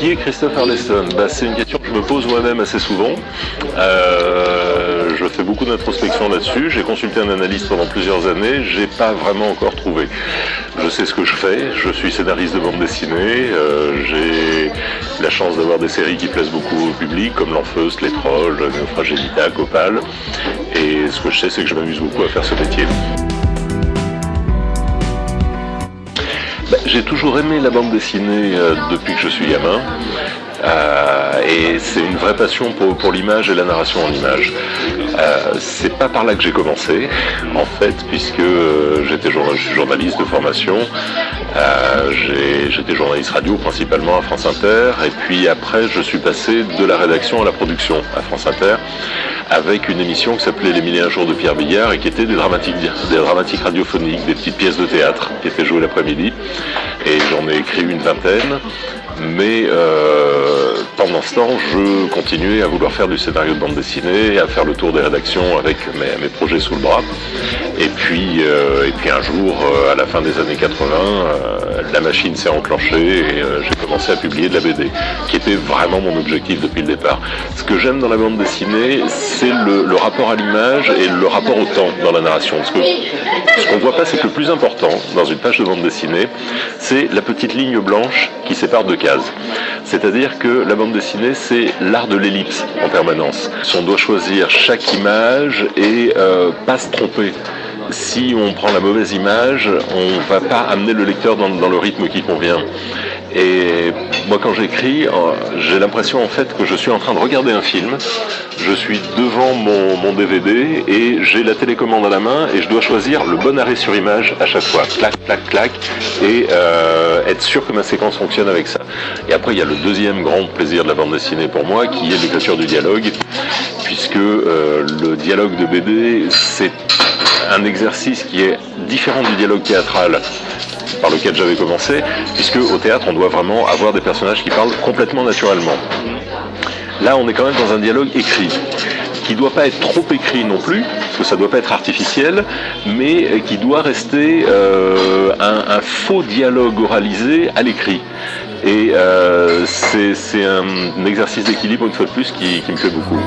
Qui est Christophe Arleston? C'est une question que je me pose moi-même assez souvent. Je fais beaucoup d'introspection là-dessus. J'ai consulté un analyste pendant plusieurs années. J'ai pas vraiment encore trouvé. Je sais ce que je fais. Je suis scénariste de bande dessinée. J'ai la chance d'avoir des séries qui plaisent beaucoup au public, comme L'Enfeust, Les Trolls, Néofragilita, Copal. Et ce que je sais, c'est que je m'amuse beaucoup à faire ce métier. J'ai toujours aimé la bande dessinée depuis que je suis gamin. Et c'est une vraie passion pour l'image et la narration en image. C'est pas par là que j'ai commencé, en fait, puisque j'étais journaliste de formation. J'étais journaliste radio principalement à France Inter, et puis après je suis passé de la rédaction à la production à France Inter, avec une émission qui s'appelait Les 1001 jours de Pierre Billard et qui était des dramatiques radiophoniques, des petites pièces de théâtre qui étaient jouées l'après-midi. Et j'en ai écrit une vingtaine. Mais pendant ce temps, je continuais à vouloir faire du scénario de bande dessinée, à faire le tour des rédactions avec mes projets sous le bras. Et puis un jour, à la fin des années 80, la machine s'est enclenchée et j'ai commencé à publier de la BD, qui était vraiment mon objectif depuis le départ. Ce que j'aime dans la bande dessinée, c'est le rapport à l'image et le rapport au temps dans la narration. Parce que ce qu'on ne voit pas, c'est que le plus important dans une page de bande dessinée, c'est la petite ligne blanche qui sépare deux cases. C'est-à-dire que la bande dessinée, c'est l'art de l'ellipse en permanence. On doit choisir chaque image et pas se tromper. Si on prend la mauvaise image, on ne va pas amener le lecteur dans le rythme qui convient. Et moi, quand j'écris, j'ai l'impression en fait que je suis en train de regarder un film. Je suis devant mon DVD et j'ai la télécommande à la main et je dois choisir le bon arrêt sur image à chaque fois. Clac, clac, clac. Et être sûr que ma séquence fonctionne avec ça. Et après, il y a le deuxième grand plaisir de la bande dessinée pour moi, qui est l'écriture du dialogue, puisque le dialogue de BD, c'est un exercice qui est différent du dialogue théâtral par lequel j'avais commencé, puisque au théâtre, on doit vraiment avoir des personnages qui parlent complètement naturellement. Là, on est quand même dans un dialogue écrit, qui ne doit pas être trop écrit non plus, parce que ça ne doit pas être artificiel, mais qui doit rester un faux dialogue oralisé à l'écrit. Et c'est un exercice d'équilibre, une fois de plus, qui me plaît beaucoup.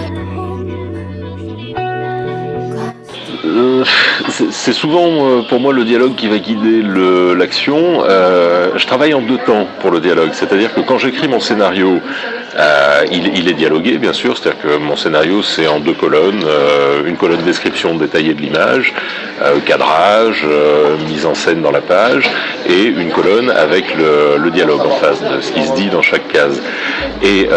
C'est souvent pour moi le dialogue qui va guider l'action. Je travaille en deux temps pour le dialogue, c'est-à-dire que quand j'écris mon scénario, il est dialogué bien sûr, c'est-à-dire que mon scénario c'est en deux colonnes, une colonne description détaillée de l'image, cadrage, mise en scène dans la page, et une colonne avec le dialogue en face de ce qui se dit dans chaque case. Et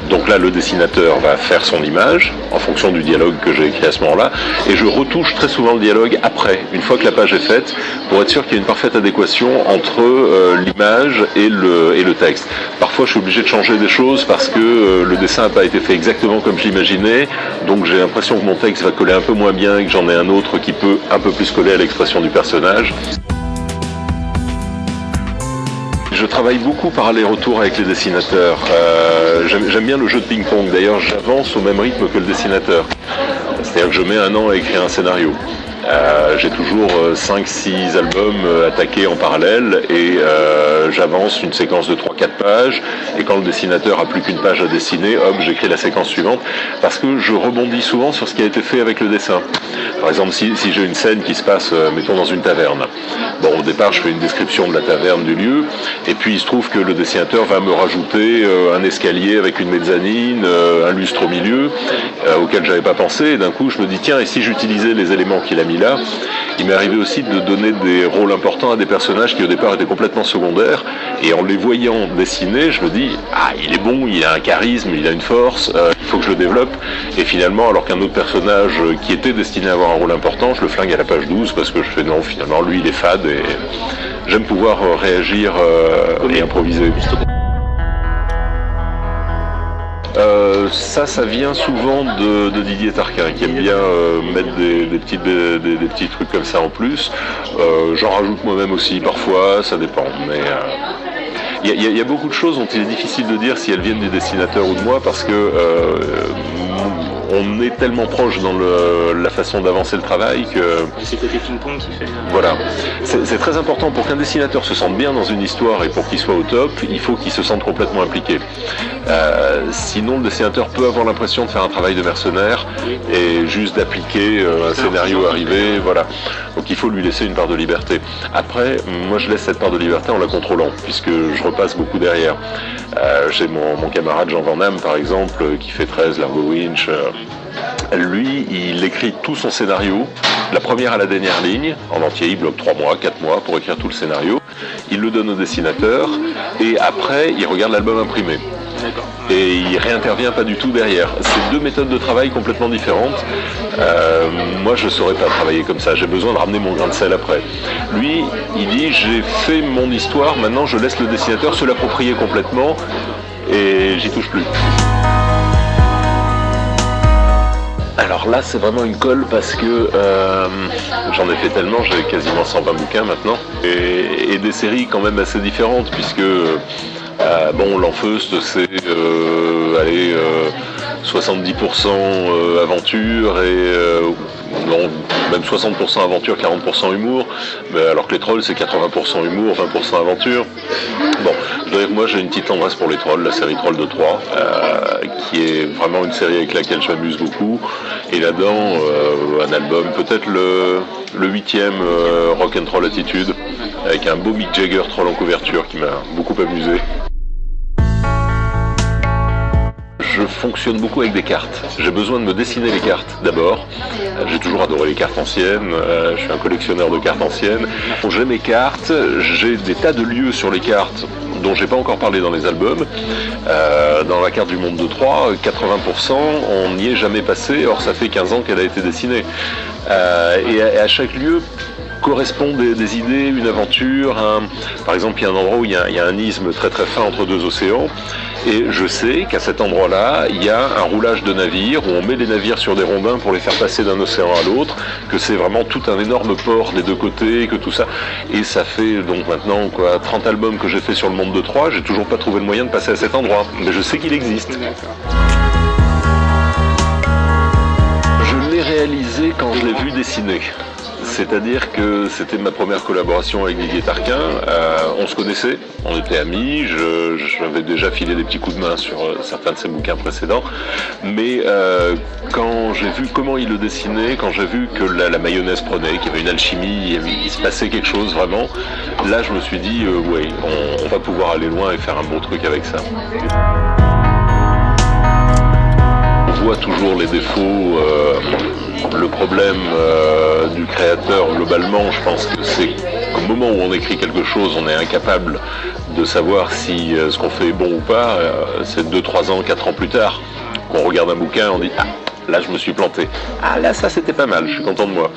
donc là le dessinateur va faire son image en fonction du dialogue que j'ai écrit à ce moment-là, et je retouche très souvent le dialogue après, une fois que la page est faite, pour être sûr qu'il y a une parfaite adéquation entre l'image et le texte. Parfois je suis obligé de changer des choses parce que le dessin n'a pas été fait exactement comme je l'imaginais, donc j'ai l'impression que mon texte va coller un peu moins bien et que j'en ai un autre qui peut un peu plus coller à l'expression du personnage. Je travaille beaucoup par aller-retour avec les dessinateurs. J'aime bien le jeu de ping-pong. D'ailleurs, j'avance au même rythme que le dessinateur. C'est-à-dire que je mets un an à écrire un scénario. J'ai toujours 5-6 albums attaqués en parallèle et j'avance une séquence de 3-4 pages, et quand le dessinateur a plus qu'une page à dessiner, hop, j'écris la séquence suivante, parce que je rebondis souvent sur ce qui a été fait avec le dessin. Par exemple, si j'ai une scène qui se passe, mettons, dans une taverne. Bon, au départ, je fais une description de la taverne, du lieu, et puis il se trouve que le dessinateur va me rajouter un escalier avec une mezzanine, un lustre au milieu, auquel j'avais pas pensé, et d'un coup, je me dis, tiens, et si j'utilisais les éléments qu'il a mis là. Il m'est arrivé aussi de donner des rôles importants à des personnages qui au départ étaient complètement secondaires, et en les voyant dessiner, je me dis, ah, il est bon, il a un charisme, il a une force, il faut que je le développe, et finalement, alors qu'un autre personnage qui était destiné à avoir un rôle important, je le flingue à la page 12 parce que je fais non, finalement lui il est fade, et j'aime pouvoir réagir et improviser. Ça vient souvent de Didier Tarquin, qui aime bien mettre des petits trucs comme ça en plus. J'en rajoute moi-même aussi parfois, ça dépend. Mais il y a beaucoup de choses dont il est difficile de dire si elles viennent du dessinateur ou de moi, parce que on est tellement proche dans la façon d'avancer le travail que... C'est le côté ping-pong qui fait... Voilà. C'est très important pour qu'un dessinateur se sente bien dans une histoire et pour qu'il soit au top, il faut qu'il se sente complètement impliqué. Sinon, le dessinateur peut avoir l'impression de faire un travail de mercenaire et juste d'appliquer un scénario arrivé, voilà. Donc il faut lui laisser une part de liberté. Après, moi je laisse cette part de liberté en la contrôlant, puisque je repasse beaucoup derrière. J'ai mon camarade Jean Van Damme, par exemple, qui fait 13, Largo Winch. Lui, il écrit tout son scénario, la première à la dernière ligne, en entier, il bloque 3 mois, 4 mois pour écrire tout le scénario. Il le donne au dessinateur, et après, il regarde l'album imprimé. Et il réintervient pas du tout derrière. C'est 2 méthodes de travail complètement différentes. Moi, je ne saurais pas travailler comme ça. J'ai besoin de ramener mon grain de sel après. Lui, il dit, j'ai fait mon histoire, maintenant je laisse le dessinateur se l'approprier complètement et j'y touche plus. Alors là, c'est vraiment une colle parce que j'en ai fait tellement, j'ai quasiment 120 bouquins maintenant, et des séries quand même assez différentes, puisque bon, l'Enfeust, c'est 70% aventure et non, même 60% aventure, 40% humour, mais alors que les trolls c'est 80% humour, 20% aventure. Bon, je dois dire que moi j'ai une petite tendresse pour les trolls, la série Trolls de Troyes, qui est vraiment une série avec laquelle je m'amuse beaucoup. Et là-dedans, un album, peut-être le 8e Rock'n'Roll Attitude, avec un beau Mick Jagger troll en couverture qui m'a beaucoup amusé. Je fonctionne beaucoup avec des cartes. J'ai besoin de me dessiner les cartes d'abord. J'ai toujours adoré les cartes anciennes. Je suis un collectionneur de cartes anciennes. J'ai mes cartes, j'ai des tas de lieux sur les cartes dont j'ai pas encore parlé dans les albums. Dans la carte du monde de Troyes, 80%, on n'y est jamais passé. Or, ça fait 15 ans qu'elle a été dessinée. Et à chaque lieu correspondent des idées, une aventure. Par exemple, il y a un endroit où il y a un isthme très très fin entre 2 océans. Et je sais qu'à cet endroit-là, il y a un roulage de navires où on met les navires sur des rondins pour les faire passer d'un océan à l'autre, que c'est vraiment tout un énorme port des 2 côtés, que tout ça. Et ça fait donc maintenant 30 albums que j'ai fait sur le monde de Troyes, j'ai toujours pas trouvé le moyen de passer à cet endroit. Mais je sais qu'il existe. Je l'ai réalisé quand je l'ai vu dessiner. C'est-à-dire que c'était ma première collaboration avec Didier Tarquin. On se connaissait, on était amis, j'avais déjà filé des petits coups de main sur certains de ses bouquins précédents. Mais quand j'ai vu comment il le dessinait, quand j'ai vu que la mayonnaise prenait, qu'il y avait une alchimie, il se passait quelque chose vraiment, là je me suis dit, ouais, on va pouvoir aller loin et faire un bon truc avec ça. On voit toujours les défauts, le problème du créateur globalement, je pense que c'est qu'au moment où on écrit quelque chose, on est incapable de savoir si ce qu'on fait est bon ou pas. C'est 2, 3 ans, 4 ans plus tard qu'on regarde un bouquin, on dit « Ah, là je me suis planté. Ah là ça c'était pas mal, je suis content de moi. »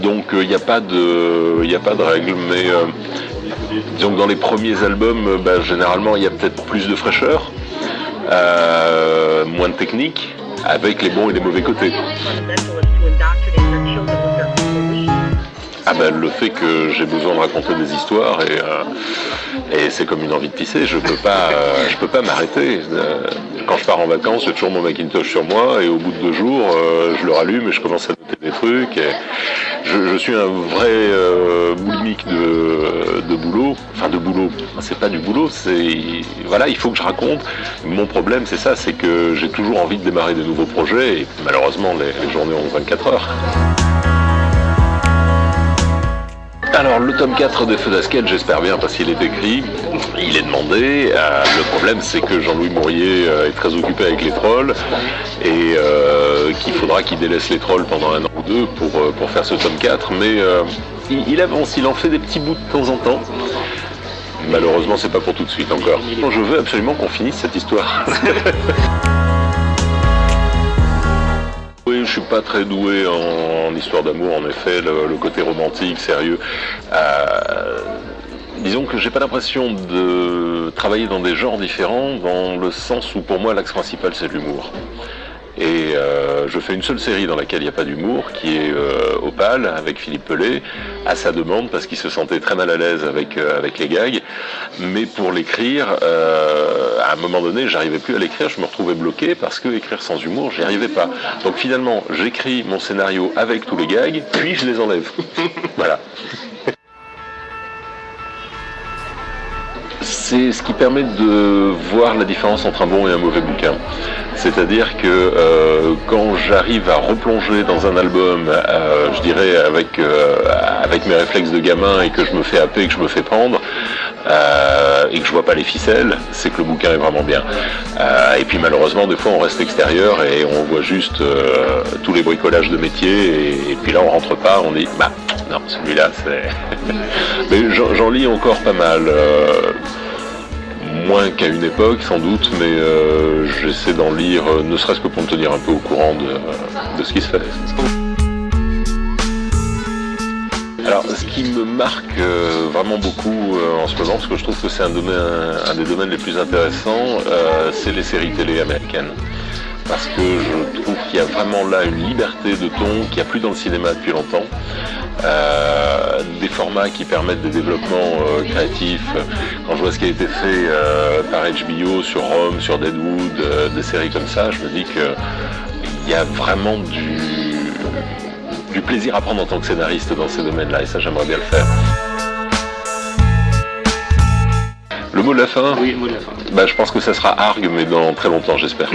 Donc il n'y a pas de règle, mais disons que dans les premiers albums, généralement il y a peut-être plus de fraîcheur. Moins de technique, avec les bons et les mauvais côtés. Le fait que j'ai besoin de raconter des histoires et c'est comme une envie de pisser, je peux pas m'arrêter. Quand je pars en vacances, j'ai toujours mon Macintosh sur moi et au bout de 2 jours, je le rallume et je commence à noter des trucs. Et je suis un vrai boulimique de boulot. Enfin de boulot, c'est pas du boulot, c'est voilà, il faut que je raconte. Mon problème c'est ça, c'est que j'ai toujours envie de démarrer des nouveaux projets et malheureusement les journées ont 24 heures. Alors le tome 4 des Feux d'Askel, j'espère bien parce qu'il est écrit, il est demandé. Le problème c'est que Jean-Louis Mourier est très occupé avec les trolls et qu'il faudra qu'il délaisse les trolls pendant 1 an ou 2 pour faire ce tome 4. Mais il avance, il en fait des petits bouts de temps en temps. Malheureusement c'est pas pour tout de suite encore. Je veux absolument qu'on finisse cette histoire. Oui, je suis pas très doué en histoire d'amour, en effet, le côté romantique, sérieux. Disons que j'ai pas l'impression de travailler dans des genres différents, dans le sens où pour moi l'axe principal c'est l'humour. Et je fais une seule série dans laquelle il n'y a pas d'humour, qui est Opale, avec Philippe Pellet, à sa demande, parce qu'il se sentait très mal à l'aise avec les gags. Mais pour l'écrire, à un moment donné, j'arrivais plus à l'écrire, je me retrouvais bloqué, parce que écrire sans humour, j'y arrivais pas. Donc finalement, j'écris mon scénario avec tous les gags, puis je les enlève. Voilà. C'est ce qui permet de voir la différence entre un bon et un mauvais bouquin. C'est-à-dire que quand j'arrive à replonger dans un album, je dirais avec mes réflexes de gamin et que je me fais happer, que je me fais prendre, et que je vois pas les ficelles, c'est que le bouquin est vraiment bien. Et puis malheureusement, des fois on reste extérieur et on voit juste tous les bricolages de métier, et puis là on rentre pas, on dit bah non, celui-là c'est... Mais j'en lis encore pas mal. Moins qu'à une époque sans doute, mais j'essaie d'en lire, ne serait-ce que pour me tenir un peu au courant de ce qui se fait. Alors ce qui me marque vraiment beaucoup en ce moment, parce que je trouve que c'est un des domaines les plus intéressants, c'est les séries télé américaines. Parce que je trouve qu'il y a vraiment là une liberté de ton qu'il n'y a plus dans le cinéma depuis longtemps. Des formats qui permettent des développements créatifs. Quand je vois ce qui a été fait par HBO sur Rome, sur Deadwood, des séries comme ça, je me dis qu'il y a vraiment du plaisir à prendre en tant que scénariste dans ces domaines-là, et ça j'aimerais bien le faire. Le mot de la fin ? Oui, le mot de la fin. Bah, je pense que ça sera Arg, mais dans très longtemps, j'espère.